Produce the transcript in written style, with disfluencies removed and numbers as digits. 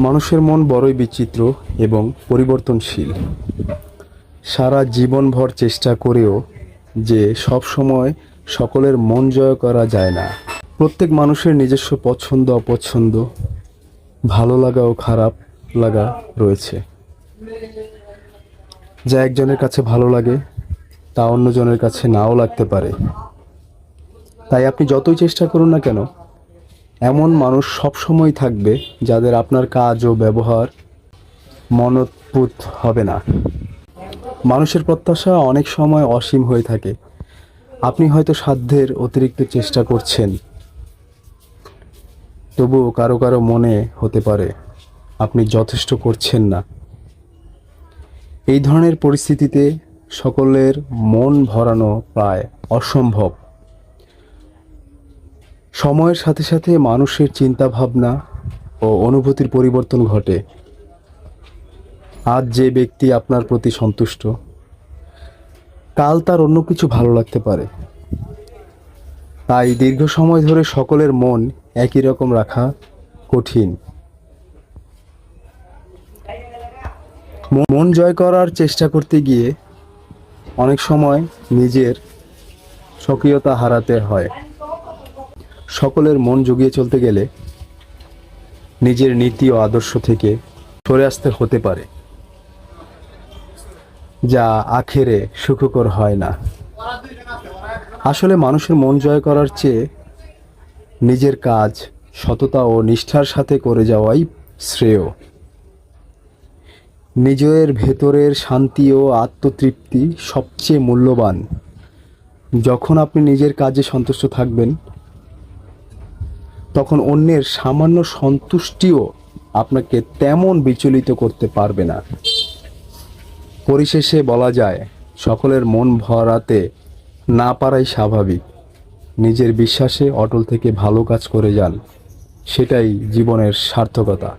মানুষের মন বড়ই বিচিত্র এবং পরিবর্তনশীল। সারা জীবনভর চেষ্টা করেও যে সব সময় সকলের মন জয় করা যায় না। প্রত্যেক মানুষের নিজস্ব পছন্দ অপছন্দ, ভালো লাগা ও খারাপ লাগা রয়েছে। যা একজনের কাছে ভালো লাগে তা অন্যজনের কাছে নাও লাগতে পারে। তাই আপনি যতই চেষ্টা করুন না কেন, এমন মানুষ সবসময় থাকবে যাদের আপনার কাজ ও ব্যবহার মনোপুত হবে না। মানুষের প্রত্যাশা অনেক সময় অসীম হয়ে থাকে। আপনি হয়তো সাধ্যের অতিরিক্ত চেষ্টা করছেন, তবুও কারো কারো মনে হতে পারে আপনি যথেষ্ট করছেন না। এই ধরনের পরিস্থিতিতে সকলের মন ভরানো প্রায় অসম্ভব। সময়ের সাথে সাথে মানুষের চিন্তা ভাবনা ও অনুভূতির পরিবর্তন ঘটে। আজ যে ব্যক্তি আপনার প্রতি সন্তুষ্ট, কাল তার অন্য কিছু ভালো লাগতে পারে। তাই দীর্ঘ সময় ধরে সকলের মন একই রকম রাখা কঠিন। মন জয় করার চেষ্টা করতে গিয়ে অনেক সময় নিজের স্বকীয়তা হারাতে হয়। সকলের মন জুগিয়ে চলতে গেলে নিজের নীতি ও আদর্শ থেকে সরে আসতে হতে পারে, যা আখেরে সুখকর হয় না। আসলে মানুষের মন জয় করার চেয়ে নিজের কাজ সততা ও নিষ্ঠার সাথে করে যাওয়াই শ্রেয়। নিজের ভেতরের শান্তি ও আত্মতৃপ্তি সবচেয়ে মূল্যবান। যখন আপনি নিজের কাজে সন্তুষ্ট থাকবেন, তখন অন্যের সামান্য সন্তুষ্টিও আপনাকে তেমন বিচলিত করতে পারবে না। পরিশেষে বলা যায়, সকলের মন ভরাতে না পারাই স্বাভাবিক। নিজের বিশ্বাসে অটল থেকে ভালো কাজ করে যান, সেটাই জীবনের সার্থকতা।